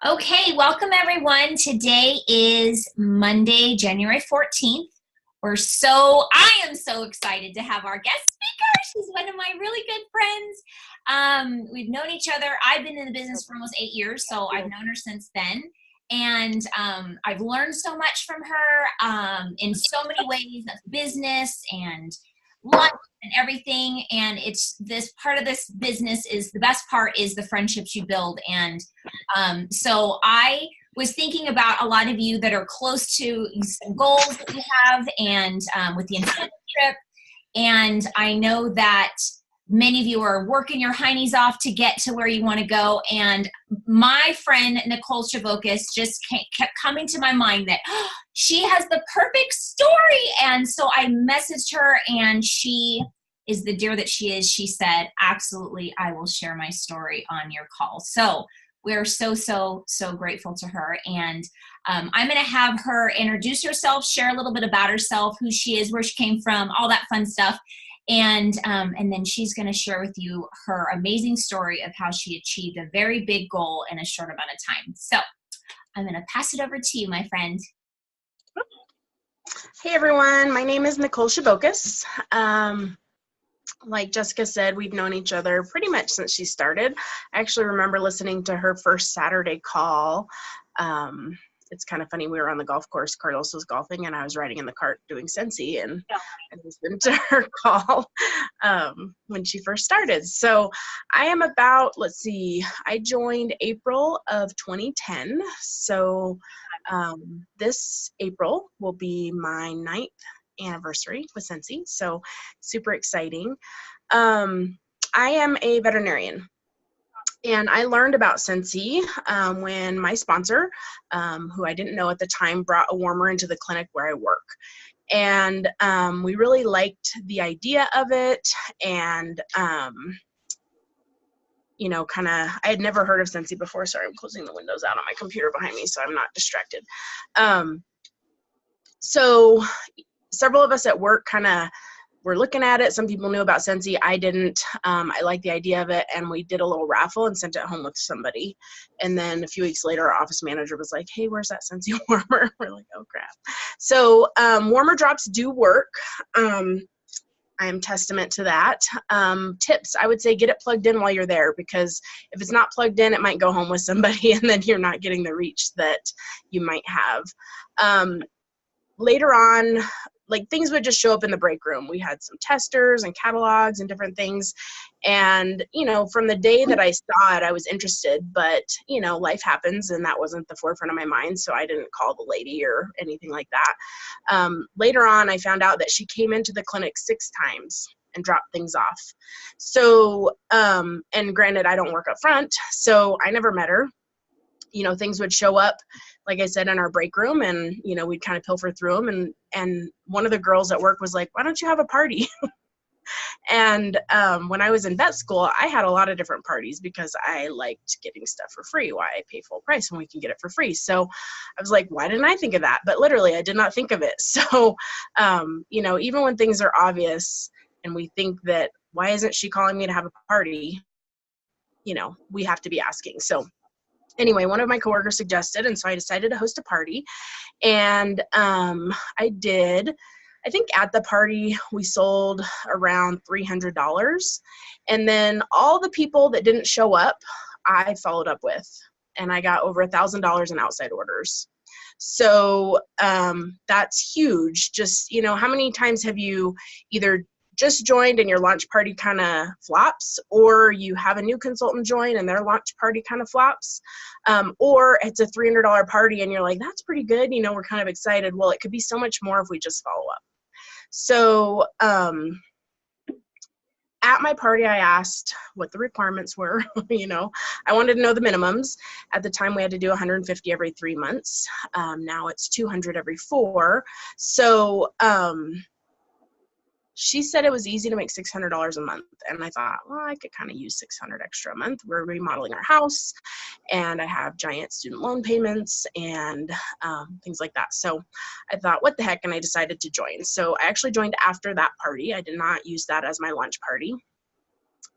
Okay, welcome everyone. Today is Monday, January 14th. I am so excited to have our guest speaker. She's one of my really good friends. We've known each other. I've been in the business for almost 8 years, so I've known her since then. And I've learned so much from her in so many ways of business and life and everything. And it's this part of this business is the best part is the friendships you build. And so I was thinking about a lot of you that are close to some goals that you have and with the incentive trip. And I know that many of you are working your heinies off to get to where you want to go. And my friend, Nicole Schevokas, just kept coming to my mind that she has the perfect story. And so I messaged her, and she is the dear that she is. She said, absolutely, I will share my story on your call. So we're so grateful to her. And I'm going to have her introduce herself, share a little bit about herself, who she is, where she came from, all that fun stuff. And then she's going to share with you her amazing story of how she achieved a very big goal in a short amount of time. So I'm going to pass it over to you, my friend. Hey everyone, my name is Nicole Schevokas. Like Jessica said, we've known each other pretty much since she started. I actually remember listening to her first Saturday call. It's kind of funny, we were on the golf course, Carlos was golfing, and I was riding in the cart doing Scentsy, and I listened to her call when she first started. So I am about, I joined April of 2010. So this April will be my 9th anniversary with Scentsy, so super exciting. I am a veterinarian. And I learned about Scentsy when my sponsor, who I didn't know at the time, brought a warmer into the clinic where I work. And we really liked the idea of it. And, I had never heard of Scentsy before. Sorry, I'm closing the windows out on my computer behind me so I'm not distracted. So several of us at work we're looking at it. Some people knew about Scentsy. I didn't. I liked the idea of it, and we did a little raffle and sent it home with somebody. And then a few weeks later, our office manager was like, hey, where's that Scentsy warmer? We're like, oh, crap. So warmer drops do work. I am testament to that. Tips, I would say get it plugged in while you're there, because if it's not plugged in, it might go home with somebody, and then you're not getting the reach that you might have. Later on, things would just show up in the break room. We had some testers and catalogs and different things. And, from the day that I saw it, I was interested, but, life happens, and that wasn't the forefront of my mind. So I didn't call the lady or anything like that. Later on, I found out that she came into the clinic 6 times and dropped things off. So, and granted, I don't work up front, so I never met her. Things would show up, like I said, in our break room, and, we'd kind of pilfer through them. And one of the girls at work was like, why don't you have a party? And when I was in vet school, I had a lot of different parties because I liked getting stuff for free. Why I pay full price when we can get it for free? So I was like, why didn't I think of that? But literally, I did not think of it. So, even when things are obvious and we think that, why isn't she calling me to have a party? We have to be asking. So anyway, one of my coworkers suggested, and so I decided to host a party. And I did. I think at the party, we sold around $300. And then all the people that didn't show up, I followed up with. And I got over $1,000 in outside orders. So that's huge. Just, how many times have you either just joined and your launch party kind of flops, or you have a new consultant join and their launch party kind of flops, or it's a $300 party and you're like, that's pretty good. We're kind of excited. Well, it could be so much more if we just follow up. So at my party, I asked what the requirements were. I wanted to know the minimums. At the time, we had to do 150 every 3 months. Now it's 200 every 4. So she said it was easy to make $600 a month. And I thought, well, I could kind of use $600 extra a month. We're remodeling our house, and I have giant student loan payments and things like that. So I thought, what the heck? And I decided to join. So I actually joined after that party. I did not use that as my launch party.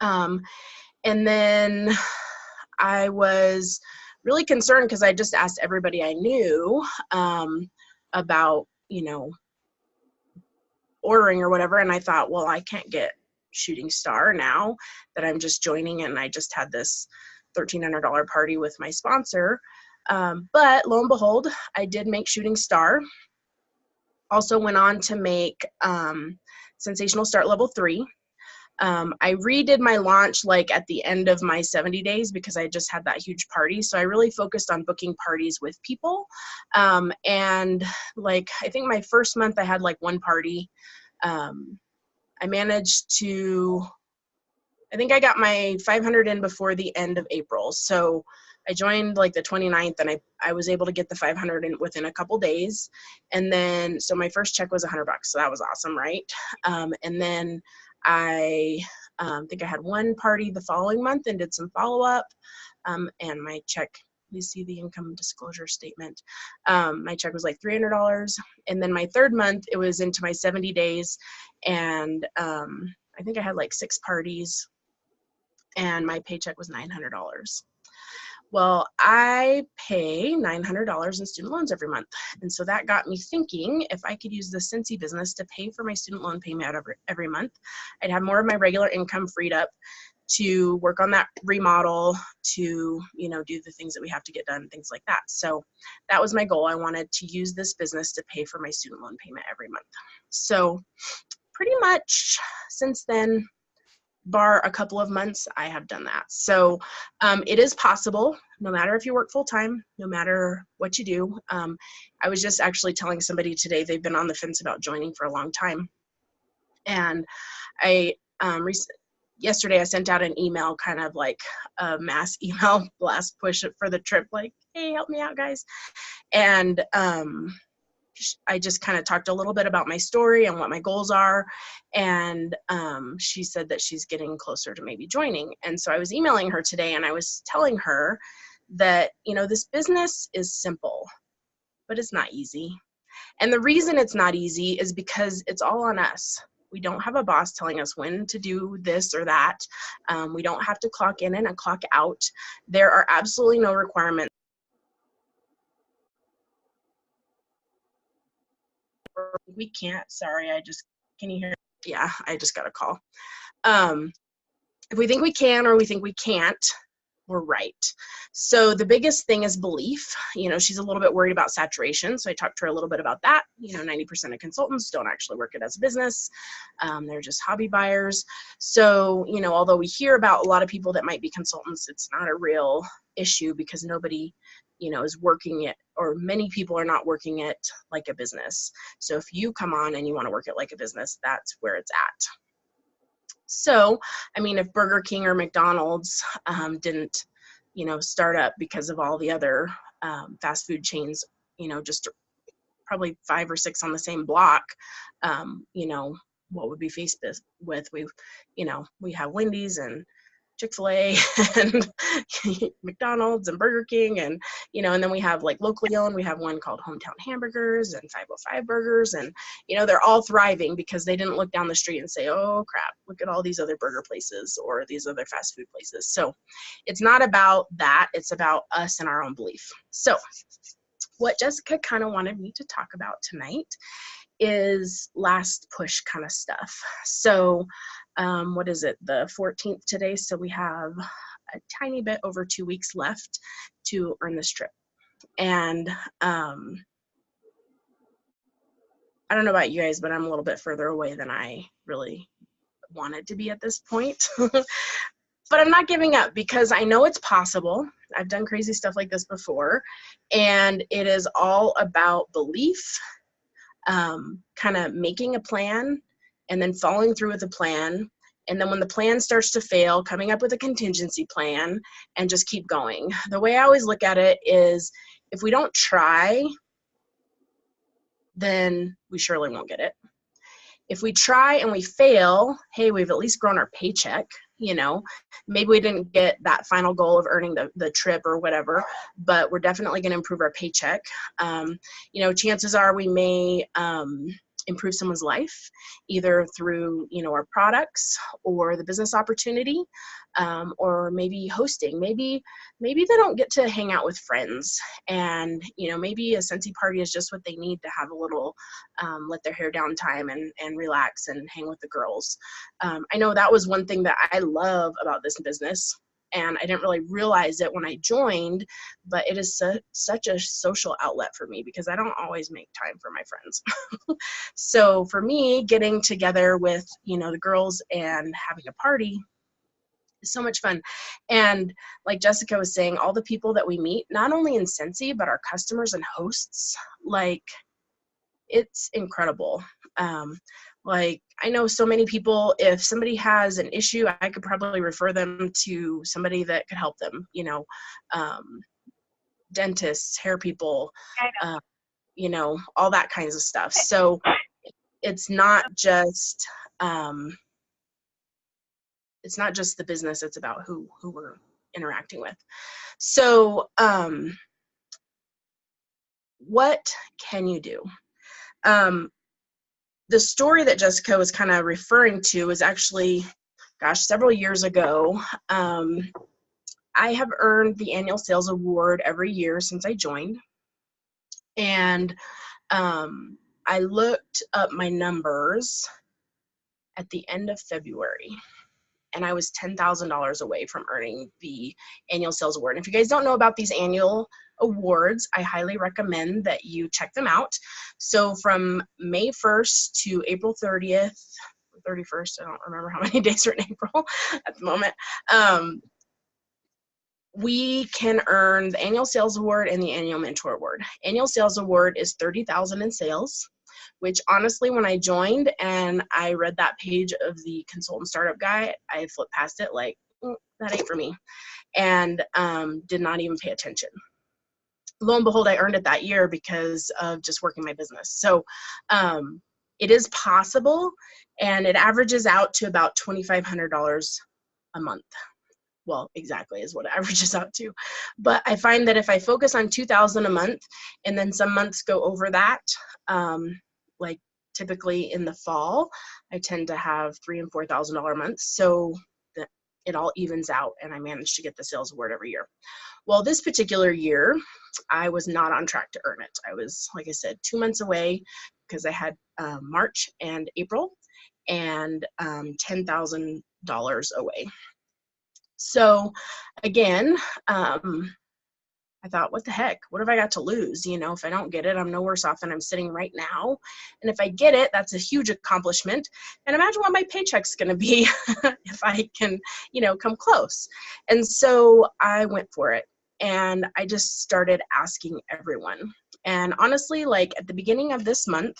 And then I was really concerned because I just asked everybody I knew about, you know, ordering or whatever. And I thought, well, I can't get Shooting Star now that I'm just joining, and I just had this $1,300 party with my sponsor. But lo and behold, I did make Shooting Star. Also went on to make Sensational Start Level 3. I redid my launch like at the end of my 70 days because I just had that huge party. So I really focused on booking parties with people. And like, I think my first month I had like one party. I managed to, I think I got my 500 in before the end of April. So I joined like the 29th, and I was able to get the 500 in within a couple days. And then, so my first check was $100. So that was awesome, right? And then I think I had one party the following month and did some follow-up. And my check, you see the income disclosure statement. My check was like $300. And then my third month, it was into my 70 days. And I think I had like 6 parties, and my paycheck was $900. Well, I pay $900 in student loans every month. And so that got me thinking, if I could use the Scentsy business to pay for my student loan payment every month, I'd have more of my regular income freed up to work on that remodel, to, you know, do the things that we have to get done, things like that. So that was my goal. I wanted to use this business to pay for my student loan payment every month. So pretty much since then, bar a couple of months, I have done that. So it is possible, no matter if you work full time, no matter what you do. I was just actually telling somebody today, they've been on the fence about joining for a long time. And I yesterday I sent out an email, kind of like a mass email blast push for the trip, like, hey, help me out, guys. And I just kind of talked a little bit about my story and what my goals are. And she said that she's getting closer to maybe joining. And so I was emailing her today, and I was telling her that, you know, this business is simple, but it's not easy. And the reason it's not easy is because it's all on us. We don't have a boss telling us when to do this or that. We don't have to clock in and clock out. There are absolutely no requirements. We can't, sorry, can you hear? Yeah, I just got a call. If we think we can or we think we can't, we're right. So the biggest thing is belief. You know, she's a little bit worried about saturation. So I talked to her a little bit about that. You know, 90% of consultants don't actually work it as a business. They're just hobby buyers. So, you know, although we hear about a lot of people that might be consultants, it's not a real issue because nobody, you know, is working it, or many people are not working it like a business. So if you come on and you want to work it like a business, that's where it's at. So, I mean, if Burger King or McDonald's didn't, you know, start up because of all the other fast food chains, you know, just probably 5 or 6 on the same block, you know, what would be faced with? You know, we have Wendy's and Chick-fil-A and McDonald's and Burger King, and, you know, and then we have like locally owned, we have one called Hometown Hamburgers and 505 Burgers, and, you know, they're all thriving because they didn't look down the street and say, oh crap, look at all these other burger places or these other fast food places. So it's not about that, it's about us and our own belief. So what Jessica kind of wanted me to talk about tonight is last push kind of stuff. So what is it, the 14th today? So we have a tiny bit over 2 weeks left to earn this trip. And I don't know about you guys, but I'm a little bit further away than I really wanted to be at this point. But I'm not giving up because I know it's possible. I've done crazy stuff like this before, and it is all about belief, kind of making a plan and then following through with a plan. And then when the plan starts to fail, coming up with a contingency plan and just keep going. The way I always look at it is, if we don't try, then we surely won't get it. If we try and we fail, hey, we've at least grown our paycheck. You know, maybe we didn't get that final goal of earning the trip or whatever, but we're definitely going to improve our paycheck. You know, chances are we may improve someone's life, either through, you know, our products or the business opportunity, or maybe hosting. Maybe they don't get to hang out with friends, and, you know, maybe a Scentsy party is just what they need to have a little let their hair down time and relax and hang with the girls. I know that was one thing that I love about this business, and I didn't really realize it when I joined, but it is such a social outlet for me because I don't always make time for my friends. So for me, getting together with, you know, the girls and having a party is so much fun. And like Jessica was saying, all the people that we meet, not only in Scentsy, but our customers and hosts, like, it's incredible. Like, I know so many people, if somebody has an issue, I could probably refer them to somebody that could help them, you know, dentists, hair people, you know, all that kinds of stuff. So it's not just the business, it's about who we're interacting with. So what can you do? The story that Jessica was kind of referring to is actually, gosh, several years ago. I have earned the annual sales award every year since I joined. And I looked up my numbers at the end of February, and I was $10,000 away from earning the annual sales award. And if you guys don't know about these annual awards, I highly recommend that you check them out. So from May 1st to April 30th, 31st, I don't remember how many days are in April at the moment, we can earn the annual sales award and the annual mentor award. Annual sales award is $30,000 in sales, which honestly, when I joined and I read that page of the consultant startup guide, I flipped past it like, that ain't for me, and did not even pay attention. Lo and behold, I earned it that year because of just working my business. So it is possible, and it averages out to about $2,500 a month. Well, exactly is what it averages out to. But I find that if I focus on $2,000 a month, and then some months go over that, like typically in the fall, I tend to have $3,000 and $4,000 months. So that it all evens out, and I manage to get the sales award every year. Well, this particular year, I was not on track to earn it. I was, like I said, 2 months away because I had March and April, and $10,000 away. So again, I thought, what the heck? What have I got to lose? You know, if I don't get it, I'm no worse off than I'm sitting right now. And if I get it, that's a huge accomplishment. And imagine what my paycheck's going to be if I can, you know, come close. And so I went for it. And I just started asking everyone. And honestly, like at the beginning of this month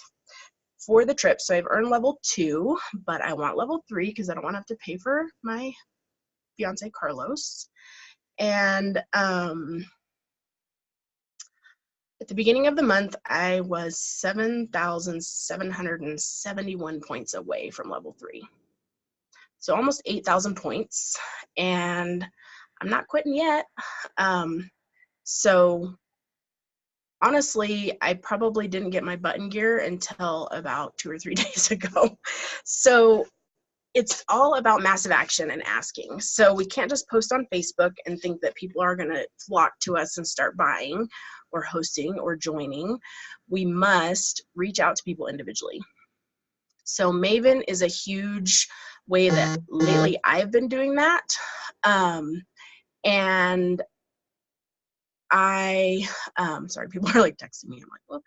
for the trip, so I've earned level 2, but I want level 3 because I don't want to have to pay for my fiance Carlos. And at the beginning of the month, I was 7,771 points away from level 3. So almost 8,000 points, and I'm not quitting yet. So honestly, I probably didn't get my button gear until about 2 or 3 days ago. So it's all about massive action and asking. So we can't just post on Facebook and think that people are going to flock to us and start buying or hosting or joining. We must reach out to people individually. So Maven is a huge way that lately I've been doing that. And I, sorry, people are like texting me. I'm like, well,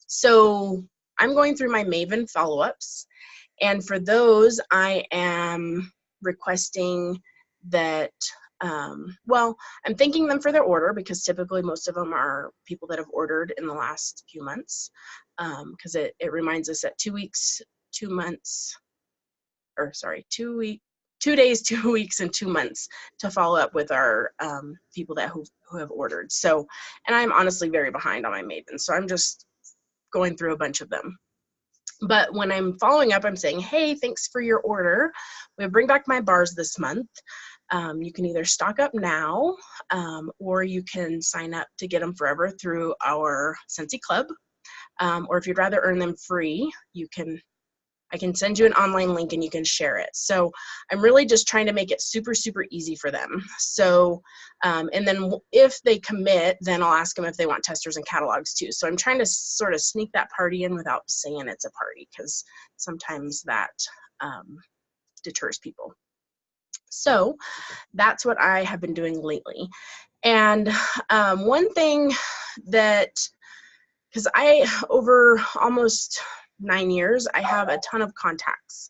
so I'm going through my Maven follow-ups. And for those, I am requesting that, well, I'm thanking them for their order because typically most of them are people that have ordered in the last few months, because it reminds us that 2 weeks, 2 months, or sorry, 2 days, 2 weeks, and 2 months to follow up with our people that who have ordered. So, and I'm honestly very behind on my Maven, so I'm just going through a bunch of them. But when I'm following up, I'm saying, hey, thanks for your order. We'll bring back my bars this month. You can either stock up now, or you can sign up to get them forever through our Scentsy Club. or if you'd rather earn them free, I can send you an online link and you can share it. So I'm really just trying to make it super, super easy for them. So, and then if they commit, then I'll ask them if they want testers and catalogs too. So I'm trying to sort of sneak that party in without saying it's a party, because sometimes that deters people. So that's what I have been doing lately. And one thing that, because over almost 9 years, I have a ton of contacts.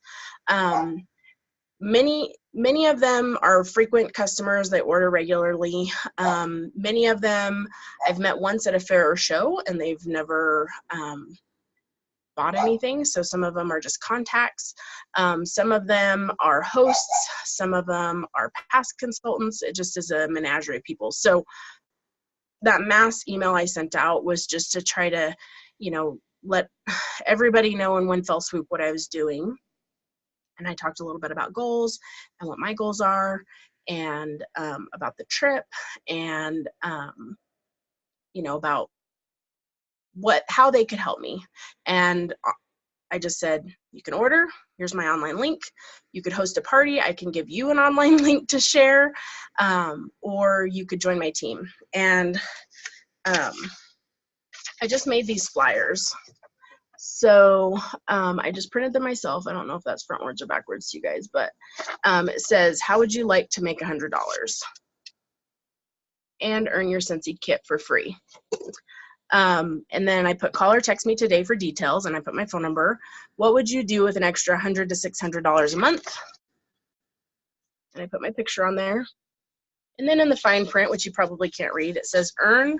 Many of them are frequent customers. They order regularly. Many of them I've met once at a fair or show, and they've never bought anything. So some of them are just contacts. Some of them are hosts. Some of them are past consultants. It just is a menagerie of people. So that mass email I sent out was just to try to, let everybody know in one fell swoop what I was doing. And I talked a little bit about goals and what my goals are, and about the trip, and about how they could help me. And I just said, you can order, here's my online link. You could host a party, I can give you an online link to share, or you could join my team. And I just made these flyers. So I just printed them myself. I don't know if that's frontwards or backwards to you guys, but it says, how would you like to make $100 and earn your Scentsy kit for free? And then I put call or text me today for details, and I put my phone number. What would you do with an extra $100 to $600 a month? And I put my picture on there. And then in the fine print, which you probably can't read, it says earn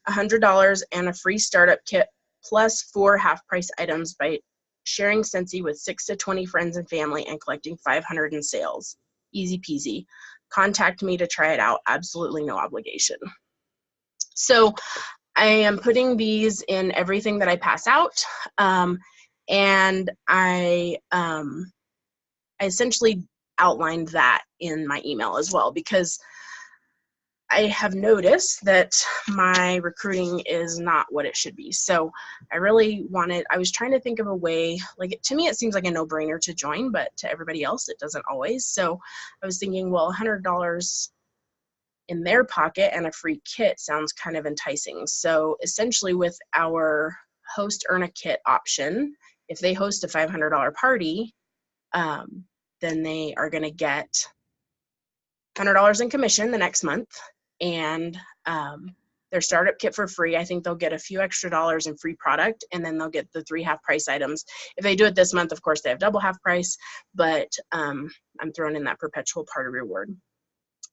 $100 and a free startup kit plus 4 half-price items by sharing Scentsy with 6 to 20 friends and family and collecting $500 in sales. Easy peasy. Contact me to try it out. Absolutely no obligation. So I am putting these in everything that I pass out, and I essentially outlined that in my email as well, because I have noticed that my recruiting is not what it should be. So I was trying to think of a way, to me it seems like a no-brainer to join, but to everybody else it doesn't always. So I was thinking, well, $100 in their pocket and a free kit sounds kind of enticing. So essentially with our host earn a kit option, if they host a $500 party, then they are going to get $100 in commission the next month, and their startup kit for free. I think they'll get a few extra dollars in free product, and then they'll get the 3 half-price items. If they do it this month, of course, they have double half price, but I'm throwing in that perpetual party reward.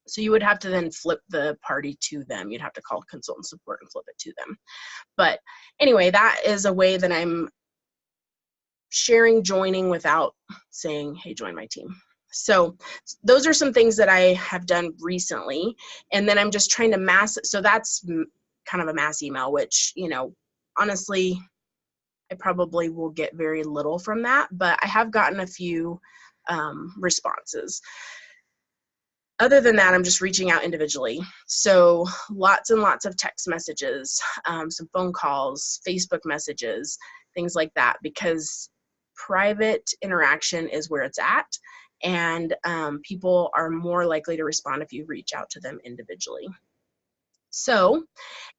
So you would have to then flip the party to them. You'd have to call consultant support and flip it to them. But anyway, that is a way that I'm sharing joining without saying, hey, join my team. So those are some things that I have done recently. And then I'm just trying to mass. So that's kind of a mass email, which, honestly, I probably will get very little from that, but I have gotten a few responses. Other than that, I'm just reaching out individually. So lots and lots of text messages, some phone calls, Facebook messages, things like that, because private interaction is where it's at. And people are more likely to respond if you reach out to them individually. So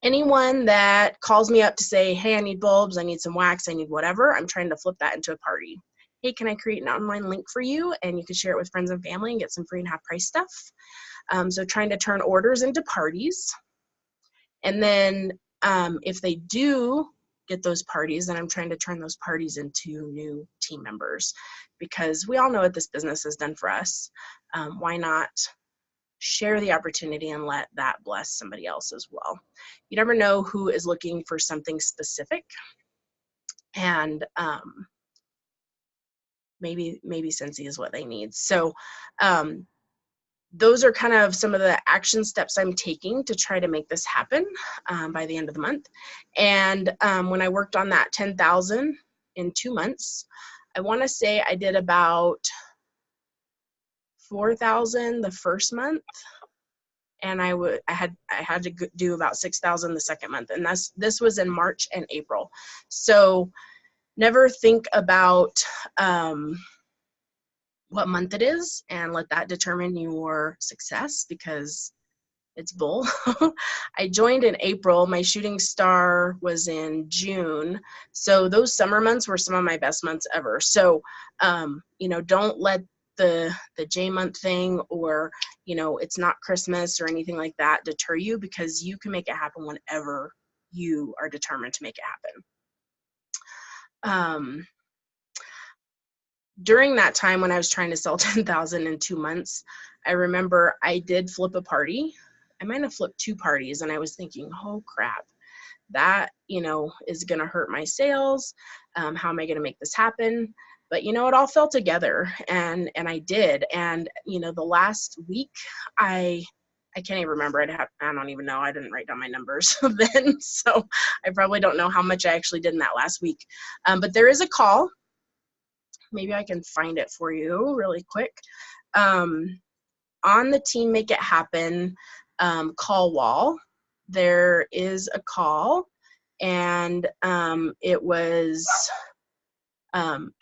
anyone that calls me up to say, hey, I need bulbs, I need some wax, I need whatever, I'm trying to flip that into a party. Hey, can I create an online link for you? And you can share it with friends and family and get some free and half price stuff. So trying to turn orders into parties. And then if they do get those parties, then I'm trying to turn those parties into new team members, because we all know what this business has done for us. Why not share the opportunity and let that bless somebody else as well? You never know who is looking for something specific, and maybe Scentsy is what they need. So those are kind of some of the action steps I'm taking to try to make this happen by the end of the month. And when I worked on that 10,000 in 2 months, I want to say I did about 4,000 the first month, and I had to do about 6,000 the second month, and this was in March and April. So never think about what month it is and let that determine your success, because it's bull. I joined in April. My shooting star was in June. So those summer months were some of my best months ever. So, don't let the J month thing, or, it's not Christmas or anything like that, deter you, because you can make it happen whenever you are determined to make it happen. During that time when I was trying to sell 10,000 in 2 months, I remember I did flip a party. I might have flipped 2 parties, and I was thinking, oh crap, that, is going to hurt my sales. How am I going to make this happen? But, it all fell together, and I did. And, the last week, I can't even remember. I don't even know. I didn't write down my numbers then. So I probably don't know how much I actually did in that last week. But there is a call. Maybe I can find it for you really quick. On the Team Make It Happen call wall, there is a call, and it was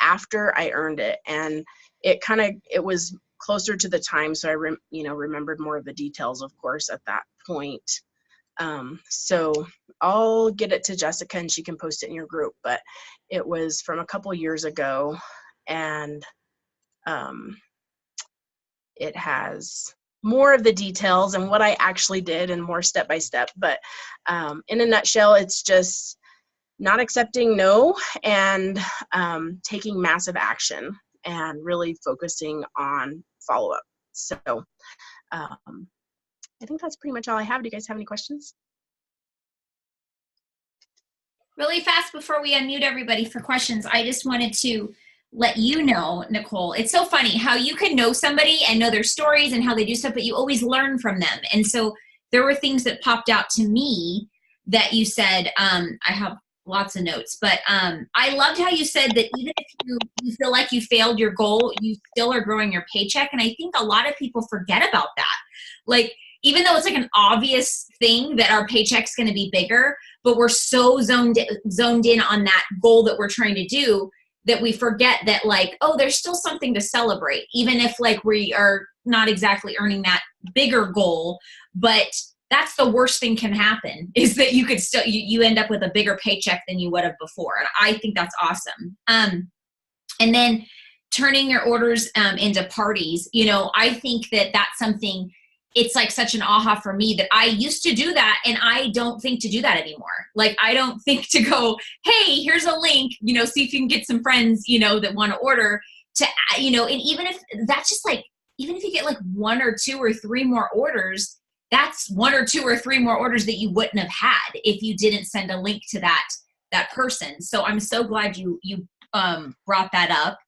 after I earned it, and it was closer to the time, so I remembered more of the details, of course, at that point. So I'll get it to Jessica and she can post it in your group, but it was from a couple years ago, and it has more of the details and what I actually did and more step by step. But in a nutshell, it's just not accepting no, and taking massive action and really focusing on follow-up. So I think that's pretty much all I have. Do you guys have any questions? Really fast before we unmute everybody for questions, I just wanted to let you know, Nicole, it's so funny how you can know somebody and know their stories and how they do stuff, but you always learn from them. And so there were things that popped out to me that you said. I have lots of notes, but I loved how you said that even if you feel like you failed your goal, you still are growing your paycheck. And I think a lot of people forget about that. Like, even though it's like an obvious thing that our paycheck's going to be bigger, but we're so zoned in on that goal that we're trying to do that we forget that, like, oh, there's still something to celebrate, even if like we are not exactly earning that bigger goal. But that's the worst thing can happen, is that you could still, you end up with a bigger paycheck than you would have before. And I think that's awesome. And then turning your orders into parties, I think that that's something, it's like such an aha for me that I used to do that, and I don't think to do that anymore. Like, I don't think to go, hey, here's a link, see if you can get some friends, that want to order to, and even if that's just like, even if you get like 1 or 2 or 3 more orders, that's 1 or 2 or 3 more orders that you wouldn't have had if you didn't send a link to that person. So I'm so glad you brought that up.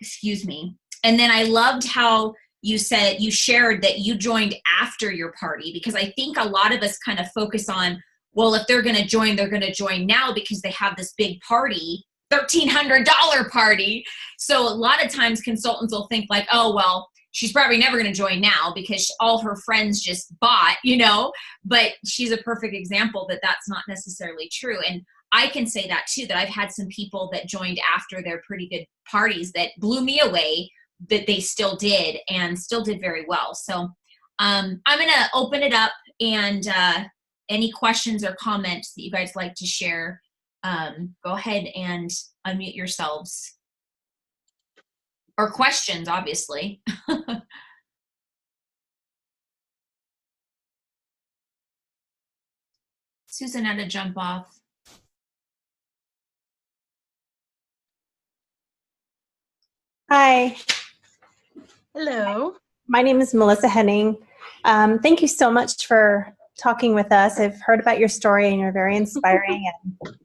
Excuse me. And then I loved how you said, you shared that you joined after your party, because I think a lot of us kind of focus on, well, if they're going to join, they're going to join now because they have this big party, $1,300 party. So a lot of times consultants will think like, oh, well, she's probably never going to join now because all her friends just bought, but she's a perfect example that that's not necessarily true. And I can say that too, that I've had some people that joined after their pretty good parties that blew me away, that they still did and still did very well. So I'm going to open it up, and any questions or comments that you guys like to share, go ahead and unmute yourselves. Or questions, obviously. Susan had to jump off. Hi. Hello. My name is Melissa Henning. Thank you so much for talking with us. I've heard about your story and you're very inspiring. And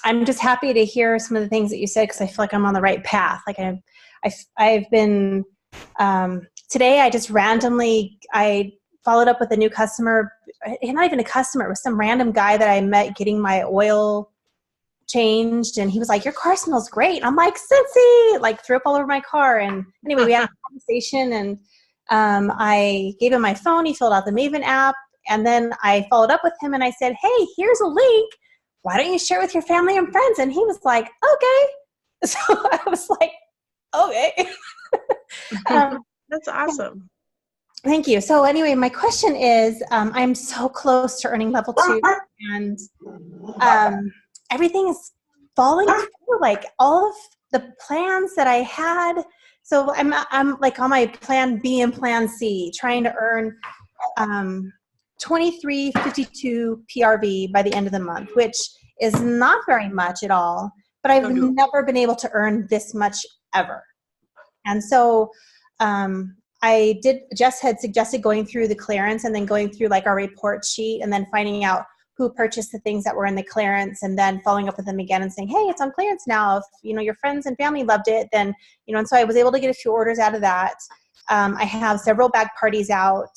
I'm just happy to hear some of the things that you said, because I feel like I'm on the right path. Like I've been, today I just randomly, I followed up with a new customer, not even a customer, it was some random guy that I met getting my oil changed, and he was like, your car smells great. I'm like, Scentsy, like threw up all over my car. And anyway, we had a conversation, I gave him my phone. He filled out the Maven app. And then I followed up with him and I said, hey, here's a link. Why don't you share it with your family and friends? And he was like, okay. So I was like, okay. That's awesome. Thank you. So anyway, my question is, I'm so close to earning level 2 and everything is falling through, like all of the plans that I had. So I'm like on my plan B and plan C, trying to earn 2352 PRV by the end of the month, which is not very much at all, but I've never been able to earn this much ever. And so Jess had suggested going through the clearance and then going through like our report sheet and then finding out who purchased the things that were in the clearance and then following up with them again and saying, hey, it's on clearance now. If, your friends and family loved it, then, and so I was able to get a few orders out of that. I have several bag parties out.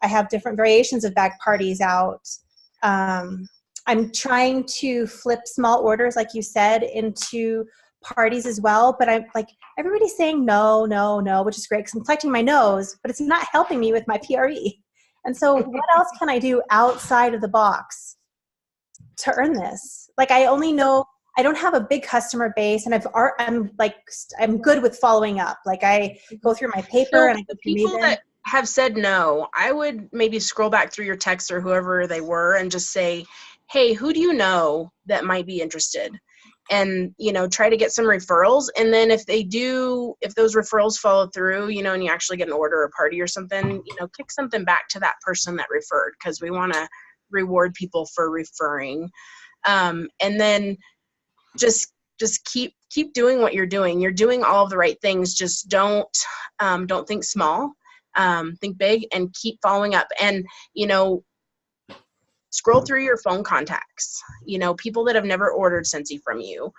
I have different variations of bag parties out. I'm trying to flip small orders, like you said, into parties as well, but I'm like, everybody's saying no, no, no, which is great because I'm collecting my no's, but it's not helping me with my PRE. And so what else can I do outside of the box to earn this? Like, I only know, I don't have a big customer base, and I'm good with following up. Like, I go through my paper and I go through people Maven. that have said no, I would maybe scroll back through your texts or whoever they were and just say, hey, who do you know that might be interested? And, try to get some referrals. And then if those referrals follow through, and you actually get an order or party or something, kick something back to that person that referred, because we want to reward people for referring. And then just keep doing what you're doing. You're doing all of the right things. Just don't think small, think big, and keep following up. And, scroll through your phone contacts, people that have never ordered Scentsy from you.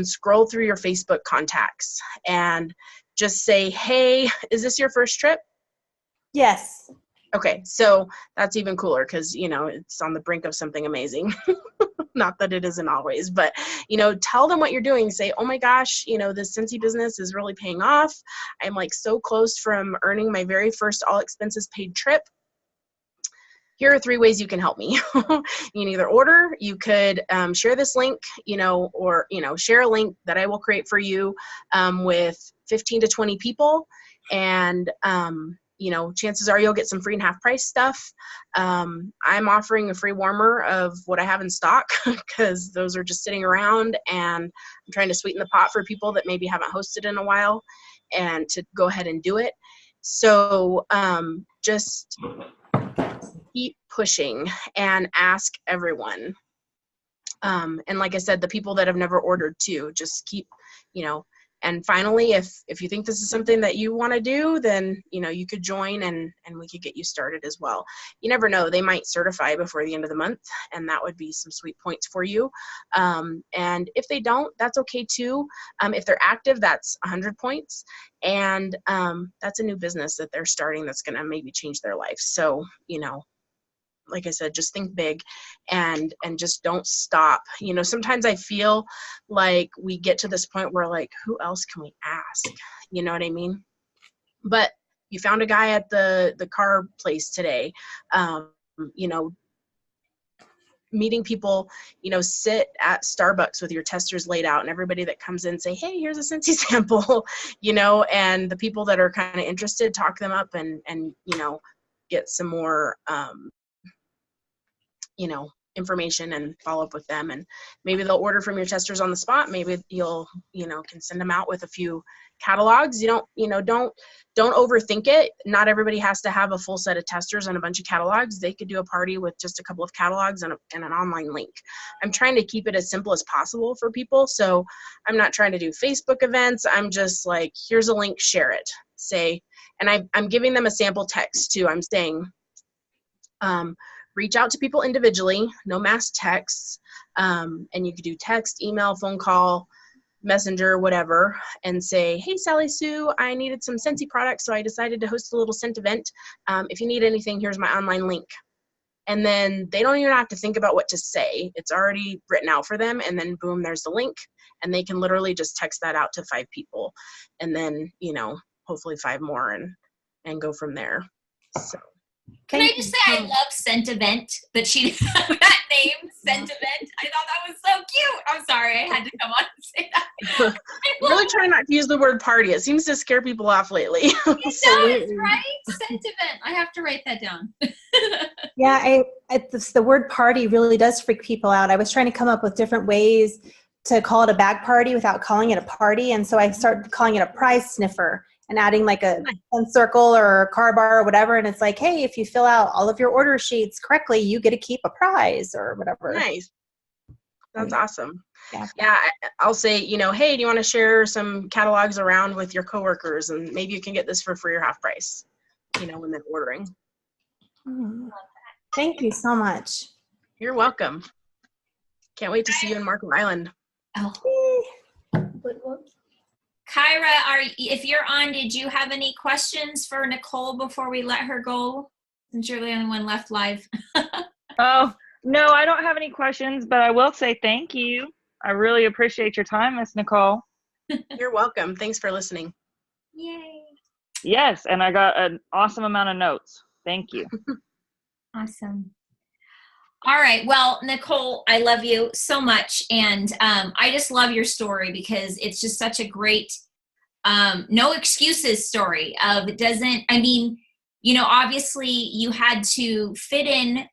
Scroll through your Facebook contacts and just say, hey, is this your first trip? Yes. Okay, so that's even cooler because, it's on the brink of something amazing. Not that it isn't always, but, tell them what you're doing. Say, oh my gosh, this Scentsy business is really paying off. I'm like so close from earning my very first all expenses paid trip. Here are 3 ways you can help me. You can either order, you could share this link, or, share a link that I will create for you with 15 to 20 people. And, chances are you'll get some free and half price stuff. I'm offering a free warmer of what I have in stock because those are just sitting around, and I'm trying to sweeten the pot for people that maybe haven't hosted in a while and to go ahead and do it. So just keep pushing and ask everyone. And like I said, the people that have never ordered too, just keep, and finally, if you think this is something that you want to do, then, you could join and we could get you started as well. You never know, they might certify before the end of the month, and that would be some sweet points for you. And if they don't, that's okay too. If they're active, that's 100 points. And that's a new business that they're starting that's going to maybe change their life. So, like I said, just think big and just don't stop. Sometimes I feel like we get to this point where like, who else can we ask? You know what I mean? But you found a guy at the car place today, meeting people, sit at Starbucks with your testers laid out, and everybody that comes in say, hey, here's a Scentsy sample, and the people that are kind of interested, talk them up and get some more, information and follow up with them, and maybe they'll order from your testers on the spot. Maybe you'll, can send them out with a few catalogs. Don't overthink it. Not everybody has to have a full set of testers and a bunch of catalogs. They could do a party with just a couple of catalogs and an online link. I'm trying to keep it as simple as possible for people. So I'm not trying to do Facebook events. I'm just like, here's a link, share it, say, and I'm giving them a sample text too. I'm saying, reach out to people individually, no mass texts, and you could do text, email, phone call, messenger, whatever, and say, hey, Sally Sue, I needed some Scentsy products, so I decided to host a little scent event. If you need anything, here's my online link. And then they don't even have to think about what to say. It's already written out for them, and then boom, there's the link, and they can literally just text that out to 5 people, and then, hopefully 5 more, and and go from there. So. Can I just say I love Scentivent, that she that name, Scentivent. I thought that was so cute. I'm sorry, I had to come on and say that. Really try not to use the word party. It seems to scare people off lately. It does, right? Scentivent. I have to write that down. Yeah, the word party really does freak people out. I was trying to come up with different ways to call it a bag party without calling it a party. And so I started calling it a prize sniffer and adding like a circle or a car bar or whatever. And it's like, hey, if you fill out all of your order sheets correctly, you get to keep a prize or whatever. Nice. That's awesome. Yeah. I'll say, hey, do you want to share some catalogs around with your coworkers, and maybe you can get this for free or half price, when they're ordering. Thank you so much. You're welcome. Can't wait to see you in Markham Island. Oh. Kyra, if you're on, did you have any questions for Nicole before we let her go? Since you're the only one left live. Oh, no, I don't have any questions, but I will say thank you. I really appreciate your time, Miss Nicole. You're welcome. Thanks for listening. Yay. Yes, and I got an awesome amount of notes. Thank you. Awesome. All right. Well, Nicole, I love you so much. And I just love your story because it's just such a great, no excuses story of it doesn't, obviously you had to fit in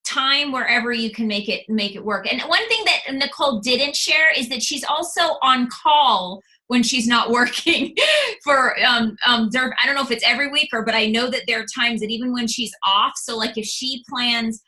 time wherever you can make it work. And one thing that Nicole didn't share is that she's also on call when she's not working for, I don't know if it's every week but I know that there are times that even when she's off, so like if she plans,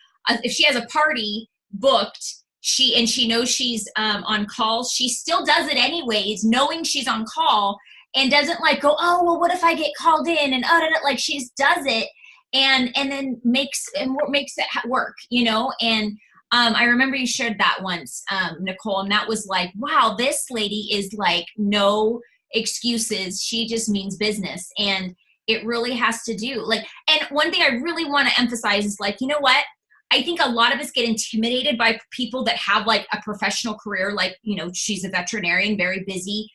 if she has a party booked, she knows she's on call, she still does it anyways, knowing she's on call, and doesn't like go, oh, well, what if I get called in, and like she just does it and then makes it work, and I remember you shared that once, Nicole, and that was like, wow, this lady is like no excuses, she just means business. And it really has to do and one thing I really want to emphasize is like, you know what, I think a lot of us get intimidated by people that have like a professional career, like, she's a veterinarian, very busy,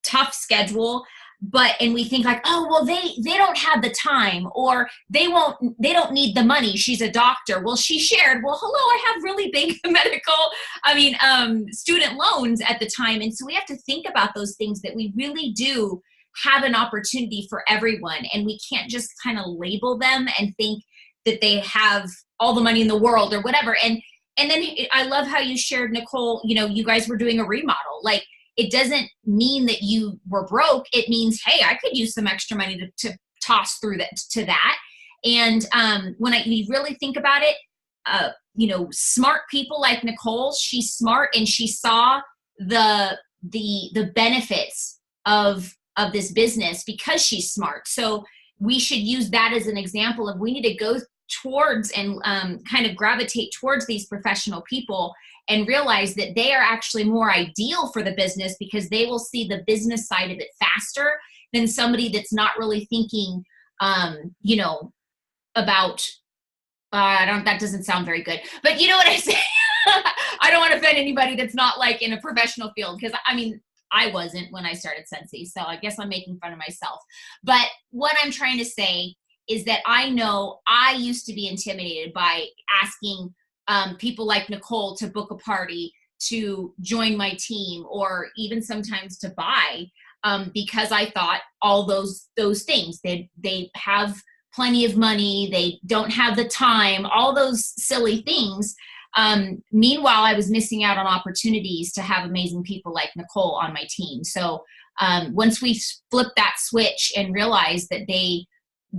tough schedule, and we think like, oh, well, they don't have the time, or they don't need the money. She's a doctor. Well, she shared, well, hello, I have really big student loans at the time. And so we have to think about those things, that we really do have an opportunity for everyone. And we can't just kind of label them and think that they have all the money in the world or whatever. And then I love how you shared, Nicole, you guys were doing a remodel. Like, it doesn't mean that you were broke. It means, hey, I could use some extra money to toss through to that. And when we really think about it, smart people like Nicole, she's smart, and she saw the benefits of this business because she's smart. So we should use that as an example of, we need to go towards and kind of gravitate towards these professional people and realize that they are actually more ideal for the business, because they will see the business side of it faster than somebody that's not really thinking, about, that doesn't sound very good, but you know what I say? I don't want to offend anybody that's not like in a professional field, because I wasn't when I started Scentsy, so I guess I'm making fun of myself. But what I'm trying to say is that I know I used to be intimidated by asking people like Nicole to book a party, to join my team, or even sometimes to buy, because I thought all those things, they have plenty of money, they don't have the time, all those silly things. Meanwhile, I was missing out on opportunities to have amazing people like Nicole on my team. So once we flip that switch and realize that they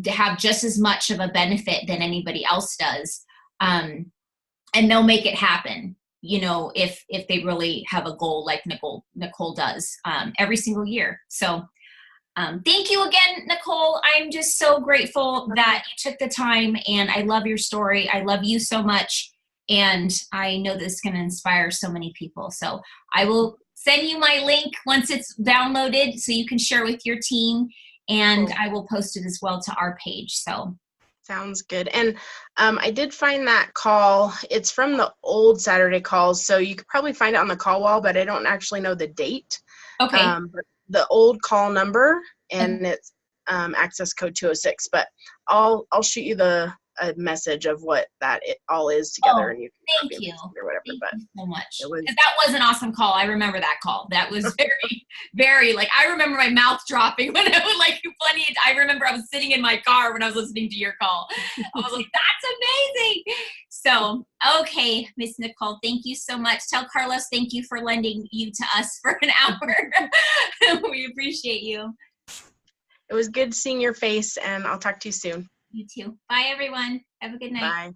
have just as much of a benefit than anybody else does, and they'll make it happen, if they really have a goal like Nicole does every single year. So thank you again, Nicole. I'm just so grateful that you took the time, and I love your story. I love you so much. And I know this is going to inspire so many people. So I will send you my link once it's downloaded so you can share with your team. And cool. I will post it as well to our page. So sounds good. And I did find that call. It's from the old Saturday calls, so you could probably find it on the call wall, but I don't actually know the date. Okay. But the old call number, and it's access code 206. But I'll shoot you a message of what it all is together, and you can thank you. or whatever. Thank but you so much. it was, That was an awesome call. I remember that call. That was very, very, like, I remember my mouth dropping when I would, like, I remember I was sitting in my car when I was listening to your call. I was like, that's amazing. So, okay, Miss Nicole, thank you so much. Tell Carlos thank you for lending you to us for an hour. We appreciate you. it was good seeing your face, and I'll talk to you soon. You too. Bye, everyone. Have a good night. Bye.